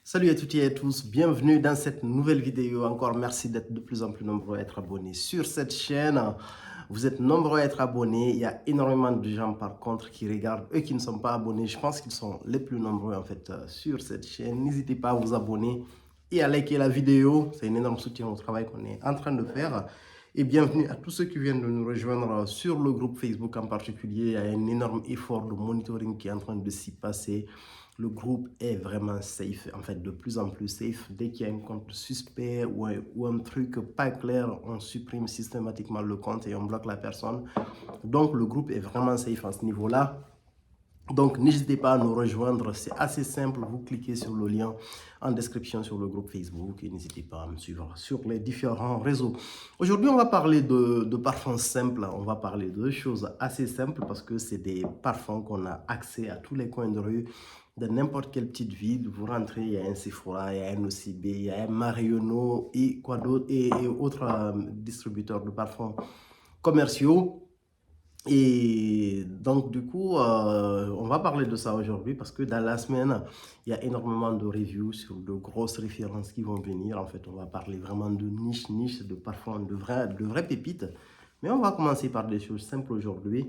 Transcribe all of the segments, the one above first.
Salut à toutes et à tous, bienvenue dans cette nouvelle vidéo. Encore merci d'être de plus en plus nombreux à être abonnés sur cette chaîne. Vous êtes nombreux à être abonnés. Il y a énormément de gens par contre qui regardent, eux qui ne sont pas abonnés. Je pense qu'ils sont les plus nombreux en fait sur cette chaîne. N'hésitez pas à vous abonner et à liker la vidéo. C'est un énorme soutien au travail qu'on est en train de faire. Et bienvenue à tous ceux qui viennent de nous rejoindre sur le groupe Facebook en particulier. Il y a un énorme effort de monitoring qui est en train de s'y passer. Le groupe est vraiment safe, en fait de plus en plus safe. Dès qu'il y a un compte suspect ou un truc pas clair, on supprime systématiquement le compte et on bloque la personne. Donc le groupe est vraiment safe à ce niveau-là. Donc n'hésitez pas à nous rejoindre, c'est assez simple, vous cliquez sur le lien en description sur le groupe Facebook et n'hésitez pas à me suivre sur les différents réseaux. Aujourd'hui on va parler de parfums simples, on va parler de choses assez simples parce que c'est des parfums qu'on a accès à tous les coins de rue, de n'importe quelle petite ville. Vous rentrez, il y a un Sephora, il y a un OCB, il y a un Marionneau et quoi d'autre et autres distributeurs de parfums commerciaux. Et donc, du coup, on va parler de ça aujourd'hui parce que dans la semaine, il y a énormément de reviews sur de grosses références qui vont venir. En fait, on va parler vraiment de niche, de parfums, de vraies pépites. Mais on va commencer par des choses simples aujourd'hui.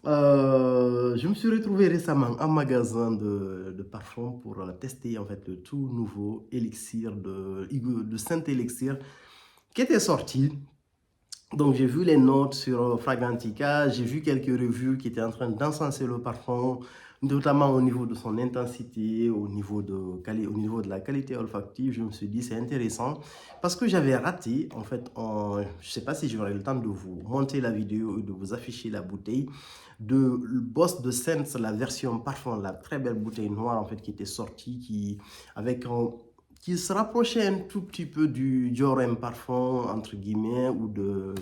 Je me suis retrouvé récemment en magasin de parfums pour tester en fait le tout nouveau élixir de Saint-Élixir qui était sorti. Donc, j'ai vu les notes sur Fragrantica, j'ai vu quelques reviews qui étaient en train d'encenser le parfum, notamment au niveau de son intensité, au niveau de la qualité olfactive. Je me suis dit, c'est intéressant parce que j'avais raté, en fait, je ne sais pas si j'aurai le temps de vous monter la vidéo ou de vous afficher la bouteille de Boss de Sense, la version parfum, la très belle bouteille noire, en fait, qui était sortie, qui se rapprochait un tout petit peu du Dior Parfum, entre guillemets, ou de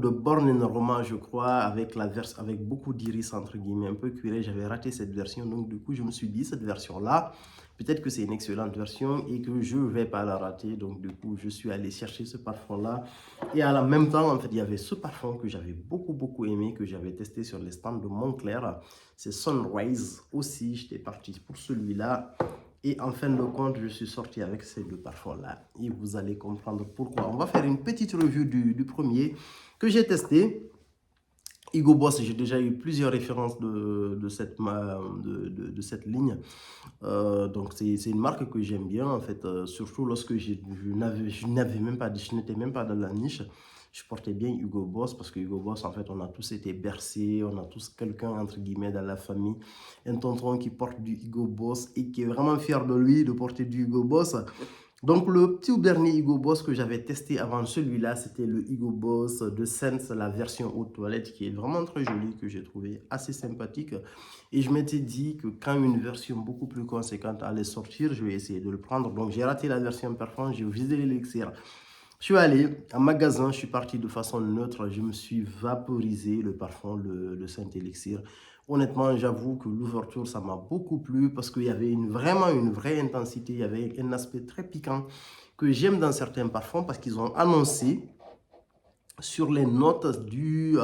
Born Roman, je crois, avec beaucoup d'iris, entre guillemets, un peu cuiré. J'avais raté cette version, donc du coup, je me suis dit, cette version-là, peut-être que c'est une excellente version et que je ne vais pas la rater. Donc du coup, je suis allé chercher ce parfum-là. Et à la même temps, en fait, il y avait ce parfum que j'avais beaucoup aimé, que j'avais testé sur les stands de Montclair. C'est Sunrise aussi, j'étais parti pour celui-là. Et en fin de compte, je suis sorti avec ces deux parfums-là. Et vous allez comprendre pourquoi. On va faire une petite review du premier que j'ai testé. Hugo Boss, j'ai déjà eu plusieurs références de cette ligne. Donc, c'est une marque que j'aime bien, en fait, surtout lorsque je n'avais même pas, je n'étais même pas dans la niche. Je portais bien Hugo Boss parce que Hugo Boss, en fait, on a tous été bercés, on a tous quelqu'un, entre guillemets, dans la famille, un tonton qui porte du Hugo Boss et qui est vraiment fier de lui de porter du Hugo Boss. Donc, le petit dernier Hugo Boss que j'avais testé avant celui-là, c'était le Hugo Boss de Sense, la version haute toilette, qui est vraiment très jolie, que j'ai trouvé assez sympathique. Et je m'étais dit que quand une version beaucoup plus conséquente allait sortir, je vais essayer de le prendre. Donc, j'ai raté la version parfum, j'ai visé l'élixir. Je suis allé en magasin, je suis parti de façon neutre, je me suis vaporisé le parfum, le Saint-Élixir. Honnêtement, j'avoue que l'ouverture, ça m'a beaucoup plu parce qu'il y avait vraiment une vraie intensité, il y avait un aspect très piquant que j'aime dans certains parfums parce qu'ils ont annoncé sur les notes du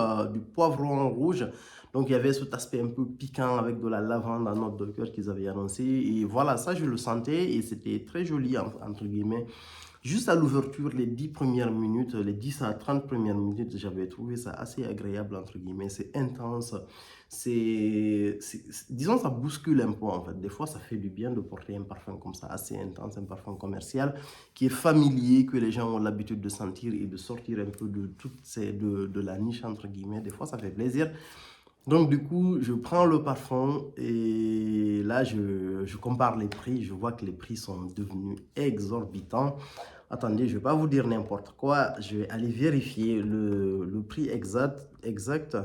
poivron rouge. Donc, il y avait cet aspect un peu piquant avec de la lavande en note de cœur qu'ils avaient annoncé. Et voilà, ça, je le sentais et c'était très joli, entre guillemets. Juste à l'ouverture, les 10 premières minutes, les 10 à 30 premières minutes, j'avais trouvé ça assez agréable, entre guillemets. C'est intense. Disons, ça bouscule un peu, en fait. Des fois, ça fait du bien de porter un parfum comme ça, assez intense, un parfum commercial, qui est familier, que les gens ont l'habitude de sentir et de sortir un peu de la niche, entre guillemets. Des fois, ça fait plaisir. Donc, du coup, je prends le parfum et là, je compare les prix. Je vois que les prix sont devenus exorbitants. Attendez, je ne vais pas vous dire n'importe quoi. Je vais aller vérifier le prix exact.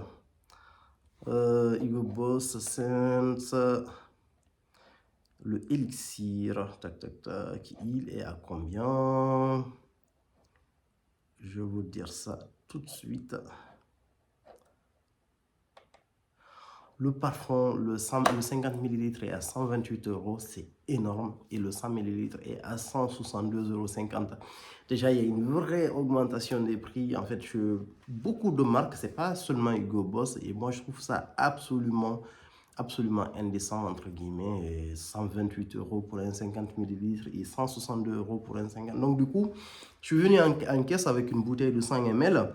Hugo Boss, Sense, le élixir, tac, tac, tac. Il est à combien? Je vais vous dire ça tout de suite. Le parfum, le 50 ml est à 128 euros, c'est énorme. Et le 100 ml est à 162,50 euros. Déjà, il y a une vraie augmentation des prix. En fait, beaucoup de marques, c'est pas seulement Hugo Boss. Et moi, je trouve ça absolument absolument indécent, entre guillemets, et 128 euros pour un 50 millilitres et 162 euros pour un 50. Donc du coup, je suis venu en caisse avec une bouteille de 100 ml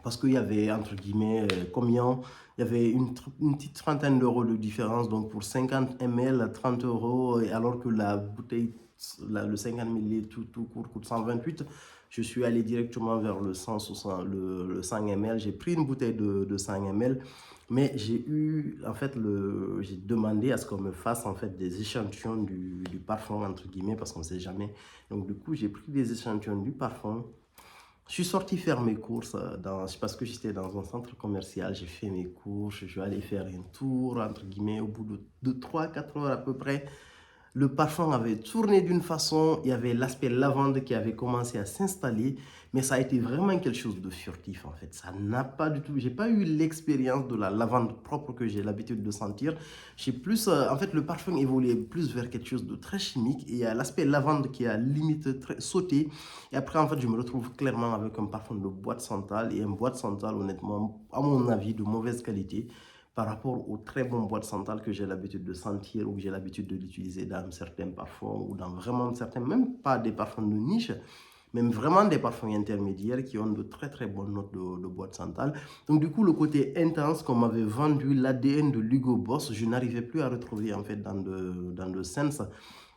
parce qu'il y avait, entre guillemets, combien? Il y avait une petite trentaine d'euros de différence. Donc pour 50 ml, 30 euros, et alors que la bouteille, le 50 millilitres tout court coûte 128. Je suis allé directement vers le 160, le 100 ml. J'ai pris une bouteille de 100 ml, mais j'ai eu, en fait, j'ai demandé à ce qu'on me fasse, en fait, des échantillons du parfum, entre guillemets, parce qu'on ne sait jamais. Donc, du coup, j'ai pris des échantillons du parfum. Je suis sorti faire mes courses parce que j'étais dans un centre commercial. J'ai fait mes courses, je suis allé faire un tour, entre guillemets, au bout de 3-4 heures à peu près. Le parfum avait tourné d'une façon, il y avait l'aspect lavande qui avait commencé à s'installer, mais ça a été vraiment quelque chose de furtif en fait. Ça n'a pas du tout, j'ai pas eu l'expérience de la lavande propre que j'ai l'habitude de sentir. J'ai plus, en fait, le parfum évoluait plus vers quelque chose de très chimique et il y a l'aspect lavande qui a limite sauté. Et après, en fait, je me retrouve clairement avec un parfum de boîte santal et un boîte santal, honnêtement, à mon avis, de mauvaise qualité par rapport aux très bons boîtes santal que j'ai l'habitude de sentir ou que j'ai l'habitude de l'utiliser dans certains parfums ou dans vraiment certains, même pas des parfums de niche, même vraiment des parfums intermédiaires qui ont de très très bonnes notes de boîte santal. Donc du coup, le côté intense qu'on m'avait vendu, l'ADN de l'Hugo Boss, je n'arrivais plus à retrouver en fait dans le Sense.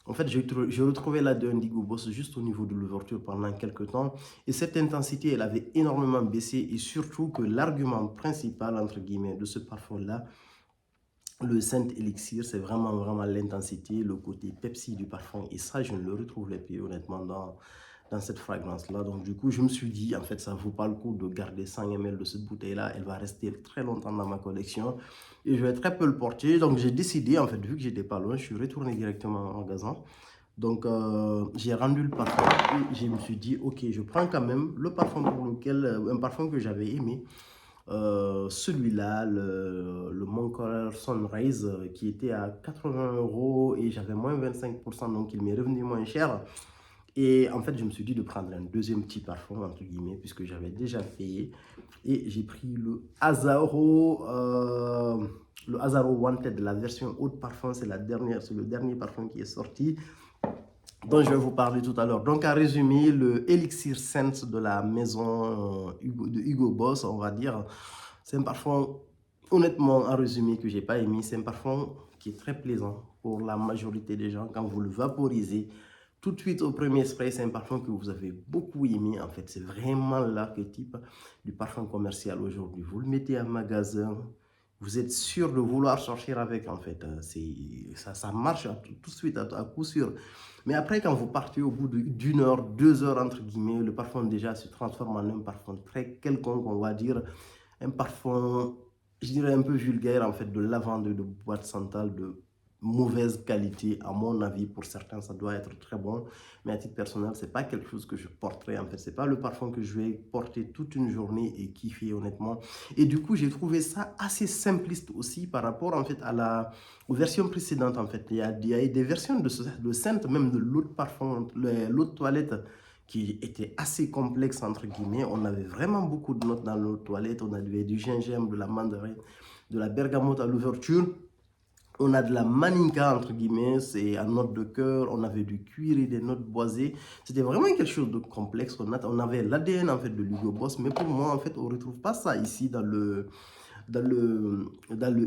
En fait, j'ai retrouvé l'ADN d'Hugo Boss juste au niveau de l'ouverture pendant quelques temps. Et cette intensité, elle avait énormément baissé. Et surtout que l'argument principal, entre guillemets, de ce parfum-là, le Saint Elixir, c'est vraiment l'intensité, le côté Pepsi du parfum. Et ça, je ne le retrouverai plus honnêtement dans cette fragrance-là. Donc du coup, je me suis dit, en fait, ça ne vaut pas le coup de garder 100 ml de cette bouteille-là. Elle va rester très longtemps dans ma collection. Et je vais très peu le porter. Donc j'ai décidé, en fait, vu que j'étais pas loin, je suis retourné directement au magasin. Donc, j'ai rendu le parfum et je me suis dit, ok, je prends quand même le parfum pour lequel, un parfum que j'avais aimé. Celui-là, le Moncler Sunrise, qui était à 80 euros et j'avais moins 25%, donc il m'est revenu moins cher. Et en fait, je me suis dit de prendre un deuxième petit parfum, entre guillemets, puisque j'avais déjà payé. Et j'ai pris le Azaro Wanted, la version haute parfum, c'est le dernier parfum qui est sorti, dont je vais vous parler tout à l'heure. Donc, à résumer, le Elixir Scent de la maison de Hugo Boss, on va dire, c'est un parfum, honnêtement, en résumé, que j'ai pas aimé. C'est un parfum qui est très plaisant pour la majorité des gens. Quand vous le vaporisez, tout de suite au premier spray, c'est un parfum que vous avez beaucoup aimé. En fait, c'est vraiment l'archétype du parfum commercial aujourd'hui. Vous le mettez en magasin, vous êtes sûr de vouloir sortir avec, en fait. Ça marche tout de suite, à coup sûr. Mais après, quand vous partez au bout d'une heure, 2 heures, entre guillemets, le parfum déjà se transforme en un parfum très quelconque, on va dire. Un parfum, je dirais un peu vulgaire, en fait, de lavande, de boîte santal, de mauvaise qualité, à mon avis. Pour certains, ça doit être très bon, mais à titre personnel, c'est pas quelque chose que je porterai, en fait. C'est pas le parfum que je vais porter toute une journée et kiffer, honnêtement. Et du coup, j'ai trouvé ça assez simpliste aussi par rapport, en fait, aux versions précédentes, en fait. Il y a des versions de Scent, même de l'autre parfum, l'autre toilette, qui était assez complexe, entre guillemets. On avait vraiment beaucoup de notes dans l'eau de toilette. On avait du gingembre, de la mandarine, de la bergamote à l'ouverture. On a de la maninka, entre guillemets, c'est à note de cœur. On avait du cuir et des notes boisées. C'était vraiment quelque chose de complexe. On avait l'ADN, en fait, de l'Hugo Boss. Mais pour moi, en fait, on ne retrouve pas ça ici dans le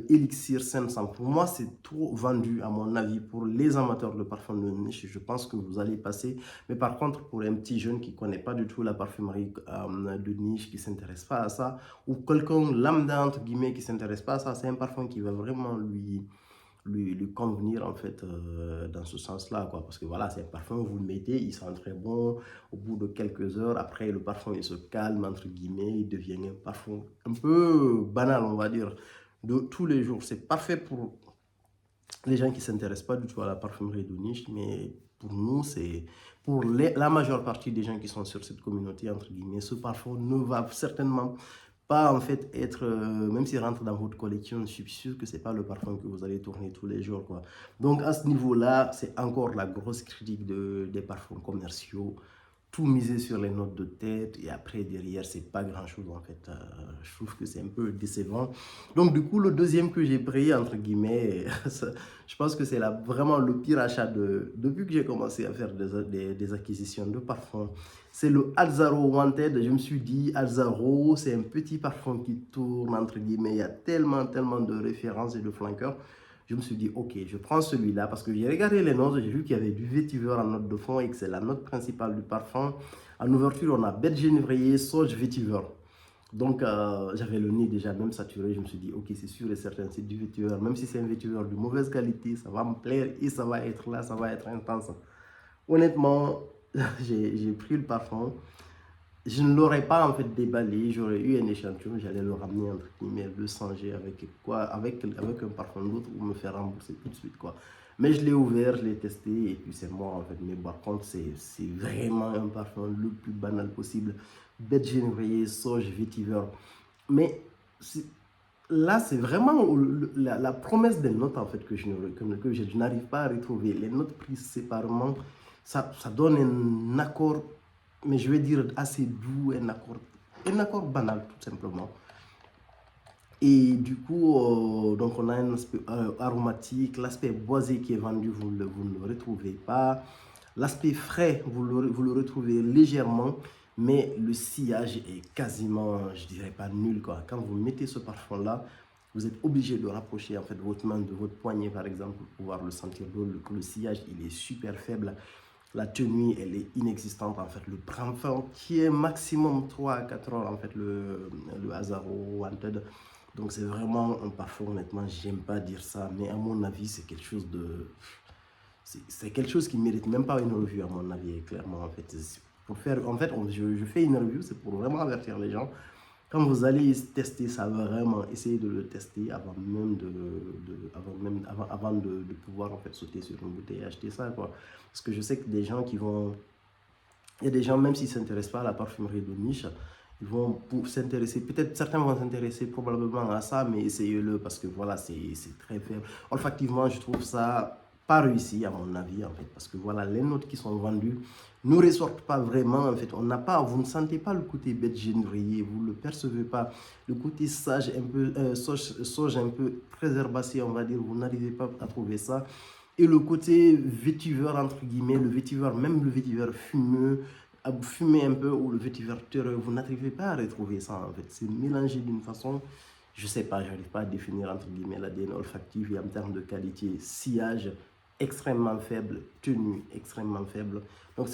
Elixir 500. Pour moi, c'est trop vendu, à mon avis, pour les amateurs de parfum de niche. Je pense que vous allez passer. Mais par contre, pour un petit jeune qui ne connaît pas du tout la parfumerie de niche, qui ne s'intéresse pas à ça, ou quelqu'un lambda, entre guillemets, qui ne s'intéresse pas à ça, c'est un parfum qui va vraiment lui convenir en fait dans ce sens-là, quoi. Parce que voilà, c'est un parfum, vous le mettez, il sent très bon. Au bout de quelques heures, après, le parfum, il se calme, entre guillemets, il devient un parfum un peu banal, on va dire, de tous les jours. C'est parfait pour les gens qui ne s'intéressent pas du tout à la parfumerie de niche, mais pour nous, c'est pour la majeure partie des gens qui sont sur cette communauté, entre guillemets, ce parfum ne va certainement pas en fait être, même s'il rentre dans votre collection, je suis sûr que c'est pas le parfum que vous allez tourner tous les jours, quoi. Donc à ce niveau-là, c'est encore la grosse critique des parfums commerciaux. tout miser sur les notes de tête et après derrière c'est pas grand chose en fait. Je trouve que c'est un peu décevant. Donc du coup le deuxième que j'ai pris entre guillemets, je pense que c'est vraiment le pire achat depuis que j'ai commencé à faire des acquisitions de parfums. C'est le Alzaro Wanted. Je me suis dit Alzaro c'est un petit parfum qui tourne entre guillemets. Il y a tellement de références et de flanqueurs. Je me suis dit, ok, je prends celui-là parce que j'ai regardé les notes, j'ai vu qu'il y avait du vétiver en note de fond et que c'est la note principale du parfum. En ouverture, on a bête genévrier, sauge, vétiver. Donc, j'avais le nez déjà même saturé. Je me suis dit, ok, c'est sûr et certain, c'est du vétiver. Même si c'est un vétiver de mauvaise qualité, ça va me plaire et ça va être là, ça va être intense. Honnêtement, j'ai pris le parfum. Je ne l'aurais pas en fait déballé, j'aurais eu un échantillon, j'allais le ramener entre guillemets, le changer avec quoi, avec un parfum d'autre ou me faire rembourser tout de suite quoi. Mais je l'ai ouvert, je l'ai testé et puis c'est mort en fait. Mais par contre, c'est vraiment un parfum le plus banal possible. Bête genévrier, sauge, vétiver. Mais là, c'est vraiment la promesse des notes en fait que je n'arrive pas à retrouver. Les notes prises séparément, ça donne un accord, mais je vais dire assez doux, un accord banal tout simplement. Et du coup, donc on a un aspect aromatique, l'aspect boisé qui est vendu, vous ne le retrouvez pas. L'aspect frais, vous le retrouvez légèrement, mais le sillage est quasiment, je dirais pas nul quoi. Quand vous mettez ce parfum-là, vous êtes obligé de rapprocher en fait votre main de votre poignet par exemple pour pouvoir le sentir. Le sillage, il est super faible. La tenue, elle est inexistante en fait. Le parfum qui est maximum 3 à 4 heures en fait, le Alzaro Wanted. Donc c'est vraiment un parfum, honnêtement, j'aime pas dire ça, mais à mon avis, c'est quelque chose de... C'est quelque chose qui ne mérite même pas une review, à mon avis, clairement, en fait. Pour faire, en fait, je fais une review, c'est pour vraiment avertir les gens. Quand vous allez tester ça, vraiment, essayez de le tester avant même de pouvoir en fait sauter sur une bouteille et acheter ça, quoi. Parce que je sais que des gens qui vont... Il y a des gens, même s'ils ne s'intéressent pas à la parfumerie de niche, ils vont s'intéresser, peut-être certains vont s'intéresser probablement à ça, mais essayez-le parce que voilà, c'est très faible. Olfactivement, je trouve ça pas réussi à mon avis en fait, parce que voilà, les notes qui sont vendues ne ressortent pas vraiment en fait. On n'a pas, vous ne sentez pas le côté bête genévrier, vous ne le percevez pas. Le côté sage, un peu, sauge un peu très herbacé, on va dire, vous n'arrivez pas à trouver ça. Et le côté vétiver, entre guillemets, le vétiver, même le vétiver fumeux, à fumer un peu, ou le vétiver terreux, vous n'arrivez pas à retrouver ça en fait. C'est mélangé d'une façon, je sais pas, j'arrive pas à définir entre guillemets l'ADN olfactif et en termes de qualité, sillage extrêmement faible, tenue extrêmement faible. Donc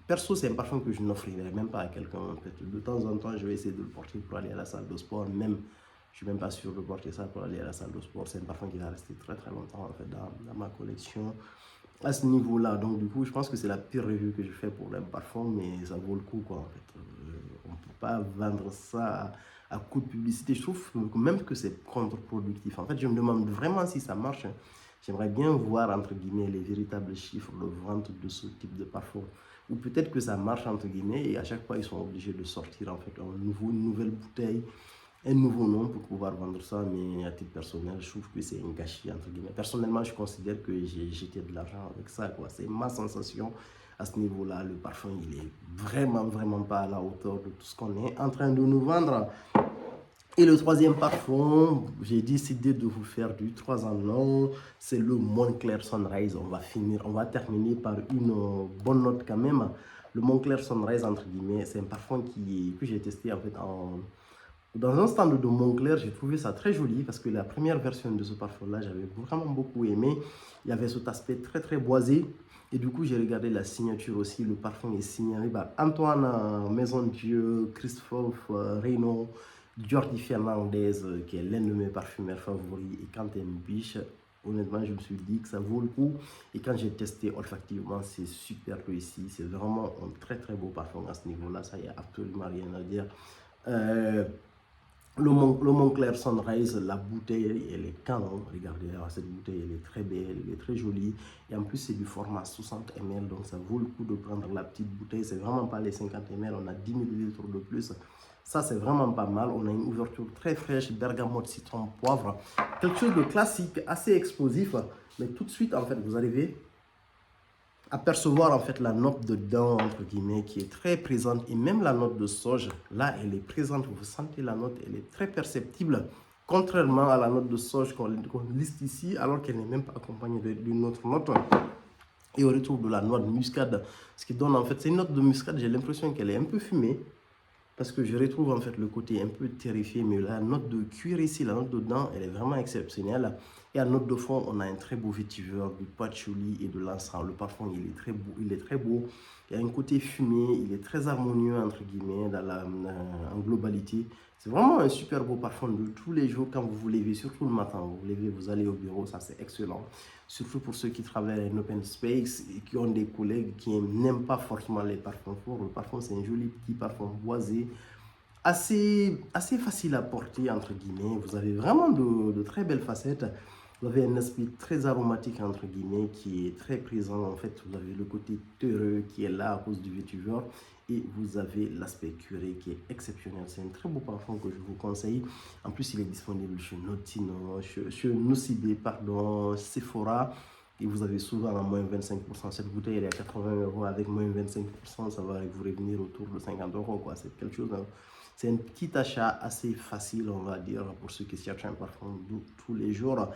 perso, c'est un parfum que je n'offrirai même pas à quelqu'un en fait. De temps en temps, je vais essayer de le porter pour aller à la salle de sport, même. Je suis même pas sûr de porter ça pour aller à la salle de sport. C'est un parfum qui va rester très longtemps en fait dans ma collection à ce niveau-là. Donc du coup, je pense que c'est la pire review que je fais pour un parfum, mais ça vaut le coup quoi en fait. On ne peut pas vendre ça à coup de publicité. Je trouve même que c'est contre-productif. En fait, je me demande vraiment si ça marche. J'aimerais bien voir entre guillemets les véritables chiffres de vente de ce type de parfum. Ou peut-être que ça marche entre guillemets et à chaque fois ils sont obligés de sortir en fait une nouvelle bouteille, un nouveau nom pour pouvoir vendre ça, mais à titre personnel, je trouve que c'est un gâchis, entre guillemets. Personnellement, je considère que j'ai jeté de l'argent avec ça, quoi. C'est ma sensation à ce niveau-là. Le parfum, il est vraiment pas à la hauteur de tout ce qu'on est en train de nous vendre. Et le troisième parfum, j'ai décidé de vous faire du 3 en 1, c'est le Moncler Sunrise. On va terminer par une bonne note quand même. Le Moncler Sunrise, entre guillemets, c'est un parfum que j'ai testé en fait dans un stand de Moncler. J'ai trouvé ça très joli parce que la première version de ce parfum-là, j'avais vraiment beaucoup aimé. Il y avait cet aspect très boisé. Et du coup, j'ai regardé la signature aussi. Le parfum est signé par Antoine Maison-Dieu, Christophe Reynaud, Jordi Fernandez, qui est l'un de mes parfumeurs favoris, et Quentin Biche. Honnêtement, je me suis dit que ça vaut le coup. Et quand j'ai testé olfactivement, c'est super réussi. C'est vraiment un très beau parfum à ce niveau-là. Ça, il n'y a absolument rien à dire. Le Moncler Sunrise, la bouteille, elle est canon. Regardez, cette bouteille, elle est très belle, elle est très jolie. Et en plus, c'est du format 60 ml, donc ça vaut le coup de prendre la petite bouteille. C'est vraiment pas les 50 ml, on a 10 ml de plus. Ça, c'est vraiment pas mal. On a une ouverture très fraîche, bergamote, citron, poivre. Quelque chose de classique, assez explosif. Mais tout de suite, en fait, vous arrivez apercevoir en fait la note de dents entre guillemets qui est très présente, et même la note de sauge, là elle est présente, vous sentez la note, elle est très perceptible, contrairement à la note de sauge qu'on liste ici, alors qu'elle n'est même pas accompagnée d'une autre note. Et on retrouve de la noix de muscade, ce qui donne en fait, c'est une note de muscade, j'ai l'impression qu'elle est un peu fumée, parce que je retrouve en fait le côté un peu terrifié, mais la note de cuir ici, la note de dents, elle est vraiment exceptionnelle. Et à note de fond, on a un très beau vétiveur, du patchouli et de l'encens. Le parfum, il est très beau, il est très beau. Il y a un côté fumé, il est très harmonieux entre guillemets en globalité. C'est vraiment un super beau parfum de tous les jours quand vous vous levez, surtout le matin. Vous vous levez, vous allez au bureau, ça c'est excellent. Surtout pour ceux qui travaillent en open space et qui ont des collègues qui n'aiment pas forcément les parfums forts. Le parfum, c'est un joli petit parfum boisé, assez facile à porter, entre guillemets. Vous avez vraiment de très belles facettes. Vous avez un aspect très aromatique, entre guillemets, qui est très présent. En fait, vous avez le côté terreux qui est là à cause du vétiveur. Et vous avez l'aspect curé qui est exceptionnel. C'est un très beau parfum que je vous conseille. En plus, il est disponible chez Notino, chez Nocibé, pardon, Sephora. Et vous avez souvent à moins 25%. Cette bouteille, elle est à 80 € avec moins 25%. Ça va vous revenir autour de 50 €, quoi. C'est quelque chose. C'est un petit achat assez facile, on va dire, pour ceux qui cherchent un parfum tous les jours.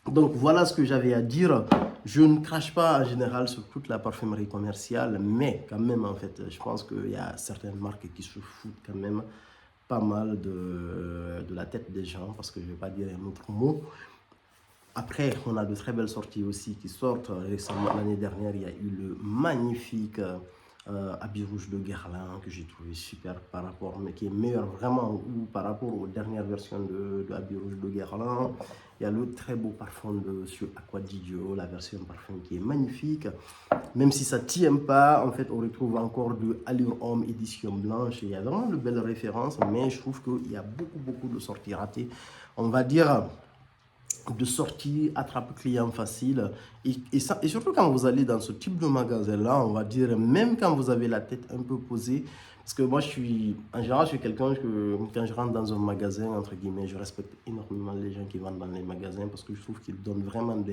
Donc voilà ce que j'avais à dire. Je ne crache pas en général sur toute la parfumerie commerciale, mais quand même, en fait, je pense qu'il y a certaines marques qui se foutent quand même pas mal de la tête des gens, parce que je ne vais pas dire un autre mot. Après, on a de très belles sorties aussi qui sortent. Récemment, l'année dernière, il y a eu le magnifique habit rouge de Guerlain que j'ai trouvé super par rapport, mais qui est meilleur vraiment ou par rapport aux dernières versions de habit rouge de Guerlain. Il y a le très beau parfum de sur Aqua di Gio, la version parfum qui est magnifique. Même si ça ne tient pas, en fait, on retrouve encore du Allure Homme édition blanche. Il y a vraiment de belles références, mais je trouve qu'il y a beaucoup de sorties ratées. On va dire de sortie, attrape client facile, et surtout quand vous allez dans ce type de magasin là, on va dire, même quand vous avez la tête un peu posée, parce que moi en général je suis quelqu'un que quand je rentre dans un magasin, entre guillemets, je respecte énormément les gens qui vendent dans les magasins, parce que je trouve qu'ils donnent vraiment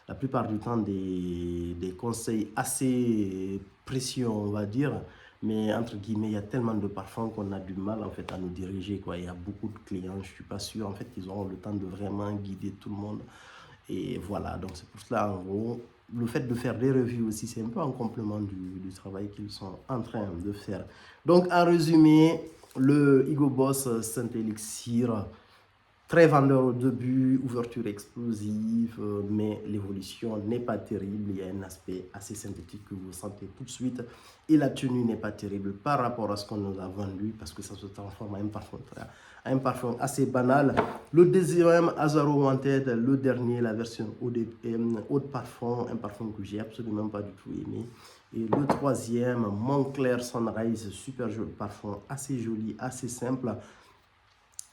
la plupart du temps des conseils assez précieux, on va dire. Mais entre guillemets, il y a tellement de parfums qu'on a du mal en fait à nous diriger, quoi. Il y a beaucoup de clients, je ne suis pas sûr en fait qu'ils auront le temps de vraiment guider tout le monde. Et voilà, donc c'est pour cela en gros, le fait de faire des revues aussi, c'est un peu un complément du travail qu'ils sont en train de faire. Donc en résumé, le Hugo Boss Saint Elixir, très vendeur au début, ouverture explosive, mais l'évolution n'est pas terrible. Il y a un aspect assez synthétique que vous sentez tout de suite. Et la tenue n'est pas terrible par rapport à ce qu'on nous a vendu, parce que ça se transforme en un parfum assez banal. Le deuxième, Azaro Wanted, le dernier, la version haut de parfum, un parfum que j'ai absolument pas du tout aimé. Et le troisième, Montclair Sunrise, super joli parfum, assez joli, assez simple,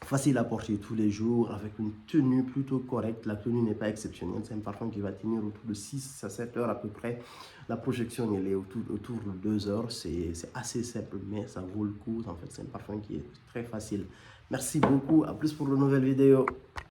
facile à porter tous les jours, avec une tenue plutôt correcte. La tenue n'est pas exceptionnelle, c'est un parfum qui va tenir autour de 6 à 7 heures à peu près. La projection, elle est autour de 2 heures. C'est assez simple, mais ça vaut le coup. En fait, c'est un parfum qui est très facile. Merci beaucoup, à plus pour de nouvelles vidéos.